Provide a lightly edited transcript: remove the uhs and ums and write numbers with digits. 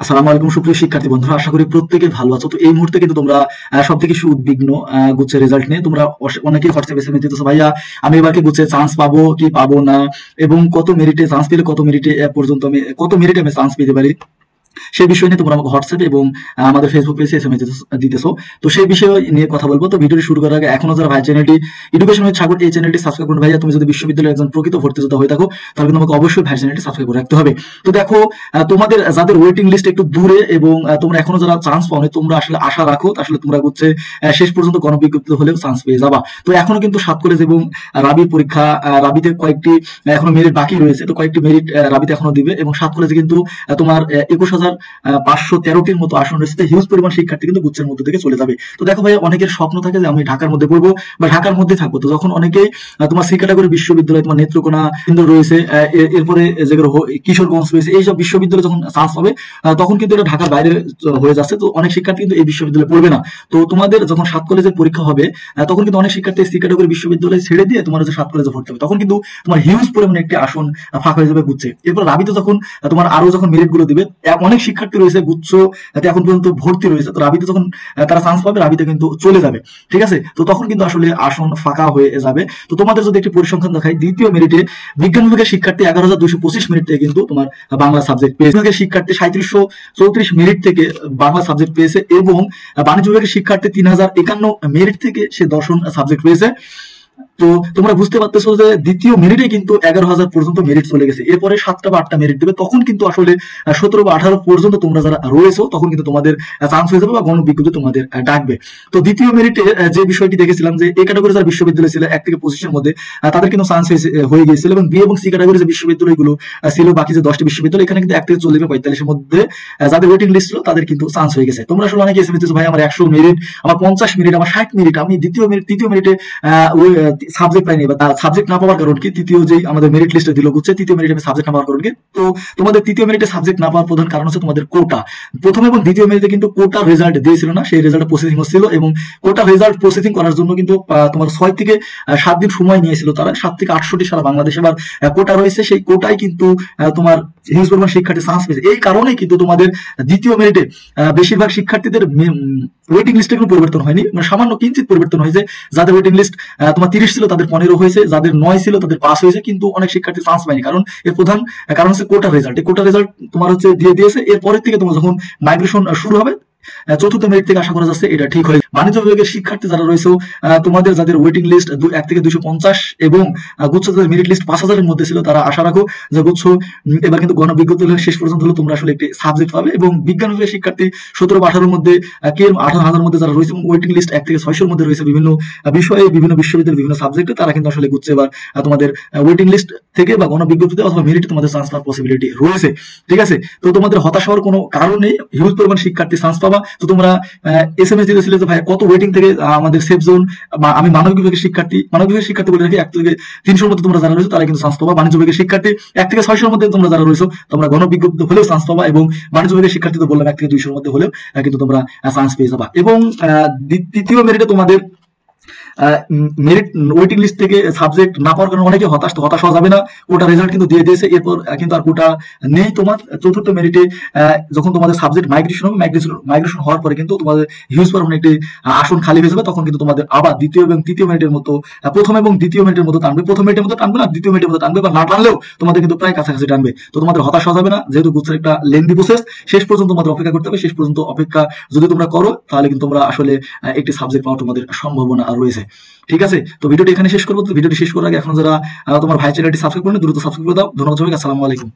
আসসালামু আলাইকুম সুপ্রিয় শিক্ষার্থী বন্ধুরা, আশা করি প্রত্যেকে ভালো আছো। তো এই মুহূর্তে কিন্তু তোমরা সব থেকে উদ্বিগ্ন গুচ্ছের রেজাল্ট নিয়ে। তোমরা অনেকেই হোয়াটসঅ্যাপে এসএমএস দিতেছো, ভাইয়া আমি এবার কি গুচ্ছে চান্স পাবো কি পাবো না, এবং কত মেরিটে চান্স পেলে কত মেরিটে পর্যন্ত আমি কত মেরিটে আমি চান্স পেতে পারি, সেই বিষয় নিয়ে তোমরা আমাকে হোয়াটসঅ্যাপ এবং আমাদের ফেসবুক পেজে এসএমএস দিতেছো। তো সেই বিষয় নিয়ে কথা বলবো। তো ভিডিওটি শুরু করার আগে এখনো যারা ভাই চ্যানেলটি এডুকেশন উইথ সাগর এই চ্যানেলটি সাবস্ক্রাইব করুন। ভাইয়া তুমি যদি বিশ্ববিদ্যালয়ের একজন প্রকৃত ভর্তি যোদ্ধা হয়ে থাকো তাহলে কিন্তু তোমাকে অবশ্যই ভাই চ্যানেলটি সাবস্ক্রাইব করে রাখতে হবে। তো দেখো, তোমাদের যাদের ওয়েটিং লিস্ট একটু দূরে এবং তোমরা এখনো যারা চান্স পাওনি, তোমরা আসলে আশা রাখো আসলে তোমরা হচ্ছে শেষ পর্যন্ত গণবিজ্ঞপ্তি হলেও চান্স পেয়ে যাবা। তো এখনো কিন্তু 7 কলেজ এবং রাবির পরীক্ষা, রাবিতে কয়েকটি এখনো মেরিট বাকি রয়েছে। তো কয়েকটি মেরিট রাবিতে এখনো দিবে এবং 7 কলেজে কিন্তু তোমার 21,513টির মতো আসন রয়েছে। হিউজ পরিমাণ শিক্ষার্থী কিন্তু গুচ্ছের মধ্যে থেকে চলে যাবে। তো দেখো ভাই, অনেকের স্বপ্ন থাকে যে আমি ঢাকার মধ্যে পড়বো বা ঢাকার মধ্যে থাকবো। তো যখন অনেকেই তোমার সি ক্যাটাগরি বিশ্ববিদ্যালয়, তোমার নেত্রকোনা কেন্দ্র রয়েছে, এরপরে যেগুলো কিশোরগঞ্জ রয়েছে, এইসব বিশ্ববিদ্যালয়ে যখন চান্স পাবে তখন কিন্তু এটা ঢাকার বাইরে হয়ে যাচ্ছে। তো অনেক শিক্ষার্থী কিন্তু এই বিশ্ববিদ্যালয়ে পড়বে না। তো তোমাদের যখন 7 কলেজের পরীক্ষা হবে তখন কিন্তু অনেক শিক্ষার্থী সি ক্যাটাগরি বিশ্ববিদ্যালয় ছেড়ে দিয়ে তোমার হচ্ছে 7 কলেজে ভর্তি হবে। তখন কিন্তু তোমার হিউজ পরিমাণে একটি আসন ফাঁকা হয়ে যাবে গুচ্ছে। এরপর রাবিতে যখন তোমার আরো যখন মেরিট গুলো দিবে, অনেক শিক্ষার্থী রয়েছে গুচ্ছ এখন পর্যন্ত ভর্তি রয়েছে। তো রাবিতে যখন তারা চান্স পাবে রাবিতে কিন্তু চলে যাবে, ঠিক আছে। তো তখন কিন্তু আসলে আসন ফাঁকা হয়ে যাবে। তো তোমাদের যদি একটি পরিসংখ্যান দেখাই, দ্বিতীয় মেরিটে বিজ্ঞান বিভাগের শিক্ষার্থী 11,225 মিনিট থেকে কিন্তু তোমার বাংলা সাবজেক্ট পেয়েছে। বিভাগের শিক্ষার্থী 3734 মিনিট থেকে বাংলা সাবজেক্ট পেয়েছে এবং বাণিজ্য বিভাগের শিক্ষার্থী 3051 মেরিট থেকে সে দর্শন সাবজেক্ট পেয়েছে। তো তোমরা বুঝতে পারতেছো যে দ্বিতীয় মেরিটে কিন্তু 11,000 পর্যন্ত মেরিট চলে গেছে। এরপরে 7টা বা 8টা মেরিট দেবে, তখন কিন্তু আসলে 17 বা 18 পর্যন্ত তোমরা যারা রয়েছো তখন কিন্তু তোমাদের চান্স হয়ে যাবে বা গণবিজ্ঞপ্তি তোমাদের ডাকবে। তো দ্বিতীয় মেরিটে যে বিষয়টি দেখেছিলাম যে এ ক্যাটাগরি যারা বিশ্ববিদ্যালয় ছিল 1 থেকে 25 মধ্যে, তাদের কিন্তু চান্স হয়ে গিয়েছিল, এবং বি এবং সি ক্যাটাগরি যে বিশ্ববিদ্যালয়গুলো ছিল, বাকি যে 10টি বিশ্ববিদ্যালয়, এখানে কিন্তু 1 থেকে 40 বা 45 মধ্যে যাদের ওয়েটিং লিস্ট ছিল তাদের কিন্তু চান্স হয়ে গেছে। তোমরা আসলে অনেকে এসএমএস দিচ্ছ, ভাই আমার 100 মেরিট, আমার 50 মিনিট, আমার 60 মিনিট, আমি তৃতীয় মেরিটে সাবজেক্ট পাইনি বা সাবজেক্ট না পাওয়ার কারণ কি? তৃতীয় যেই আমাদের মেরিট লিস্টে দিল গুচ্ছে, তৃতীয় মেরিটে আমি সাবজেক্ট না পাওয়ার কারণ কি? তো তোমাদের তৃতীয় মেরিটে সাবজেক্ট না পাওয়ার প্রধান কারণ হচ্ছে তোমাদের কোটা। প্রথম এবং দ্বিতীয় মেরিটে কিন্তু কোটা রেজাল্ট দিয়েছিল না, সেই রেজাল্ট প্রসেসিং হচ্ছিল, এবং কোটা রেজাল্ট প্রসেসিং করার জন্য কিন্তু তোমার 6 থেকে 7 দিন সময় নিয়েছিল তারা। 7 থেকে 68 সারা বাংলাদেশে এবার কোটা রয়েছে, সেই কোটায় কিন্তু তোমার হিউজ পরিমাণ শিক্ষার্থী চান্স পেয়েছে। এই কারণেই কিন্তু তোমাদের দ্বিতীয় মেরিটে বেশিরভাগ শিক্ষার্থীদের ওয়েটিং লিস্টে কোনো পরিবর্তন হয়নি, মানে সামান্য কিঞ্চিত পরিবর্তন হয়েছে। যাদের ওয়েটিং লিস্ট তোমার 30 ছিল তাদের 15 হয়েছে, যাদের 9 ছিল তাদের 5 হয়েছে, কিন্তু অনেক শিক্ষার্থী চান্স পায়নি। কারণ এর প্রধান কারণ হচ্ছে কোটা রেজাল্ট। এই কোটা রেজাল্ট তোমার হচ্ছে দিয়ে দিয়েছে। এরপরের থেকে তোমার যখন মাইগ্রেশন শুরু হবে, চতুর্থ মেরিট থেকে আশা করা যাচ্ছে এটা ঠিক হয়। বাণিজ্য বিভাগের শিক্ষার্থী যারা রয়েছে, তোমাদের যাদের ওয়েটিং লিস্ট 1 থেকে 250 এবং গুচ্ছ যাদের মেরিট লিস্ট 5000-এর মধ্যে ছিল, তারা আশা রাখো যে গুচ্ছ এবার কিন্তু গণবিজ্ঞপ্তি শেষ পর্যন্ত হলো তোমরা আসলে একটি সাবজেক্ট পাবে। এবং বিজ্ঞান বিভাগের শিক্ষার্থী 17 বা 18-এর মধ্যে, কে 18,000 মধ্যে যারা রয়েছে এবং ওয়েটিং লিস্ট 1 থেকে 600-এর মধ্যে রয়েছে বিভিন্ন বিষয়ে, বিভিন্ন বিশ্ববিদ্যালয়ের বিভিন্ন সাবজেক্টে, তারা কিন্তু আসলে গুচ্ছে এবার তোমাদের ওয়েটিং লিস্ট থেকে বা গণবিজ্ঞপ্তিতে অথবা মেরিটে তোমাদের চান্স পাওয়ার পসিবিলিটি রয়েছে, ঠিক আছে। তো তোমাদের হতাশ হওয়ার কোনো কারণ নেই, হিউজ পরিমাণ শিক্ষার্থী চান্স পাবা। তো তোমরা এসএমএস দিতেছিলে যে ভাই কত ওয়েটিং থেকে আমাদের সেফ জোন, বা আমি মানবিক বিভাগের শিক্ষার্থী বলে রাখি 1 থেকে 300-র মধ্যে তোমরা যারা রয়েছে তারা কিন্তু চান্স পাবা। বাণিজ্য বিভাগের শিক্ষার্থী 1 থেকে 600-এর মধ্যে তোমরা যারা রয়েছে তোমরা গণবিজ্ঞপ্তি হলেও চান্স পাবা, এবং বাণিজ্য বিভাগের শিক্ষার্থী তো বললাম 1 থেকে 200-এর মধ্যে হলেও কিন্তু তোমরা চান্স পেয়ে যাবা। এবং তৃতীয় মেরিটে তোমাদের মেরিট ওয়েটিং লিস্ট থেকে সাবজেক্ট না পাওয়ার কারণে অনেকে হতাশ হওয়া যাবে না। কোটা রেজাল্ট কিন্তু দিয়ে দিয়েছে, এরপর কিন্তু আর কোটা নেই তোমার। চতুর্থ মেরিটে যখন তোমাদের সাবজেক্ট মাইগ্রেশন হবে, মাইগ্রেশন হওয়ার পরে কিন্তু তোমাদের হিউজ পরিমাণে একটি আসন খালি হয়ে যাবে। তখন কিন্তু তোমাদের আবার দ্বিতীয় এবং তৃতীয় মেরিটের মতো, প্রথম এবং দ্বিতীয় মেরিটের মতো টানবে। প্রথম মেরিটের মতো টানবে না, দ্বিতীয় মেরিটের মতো টানবে, বা না টানলেও তোমাদের কিন্তু প্রায় কাছাকাছি টানবে। তো তোমাদের হতাশ হওয়া যাবে না, যেহেতু গুচ্ছের একটা লেন্দি প্রসেস, শেষ পর্যন্ত তোমাদের অপেক্ষা করতে হবে। শেষ পর্যন্ত অপেক্ষা যদি তোমরা করো তাহলে কিন্তু তোমরা আসলে একটি সাবজেক্ট পাওয়ার তোমাদের সম্ভাবনা রয়েছে, ঠিক আছে। তো ভিডিওটি এখানে শেষ করবো। তো ভিডিওটি শেষ করার আগে এখন যারা তোমার ভাই চ্যানেলটি সাবস্ক্রাইব করে দ্রুত সাবস্ক্রাইব করে দাও। ধন্যবাদ সবাইকে, আসসালামু আলাইকুম।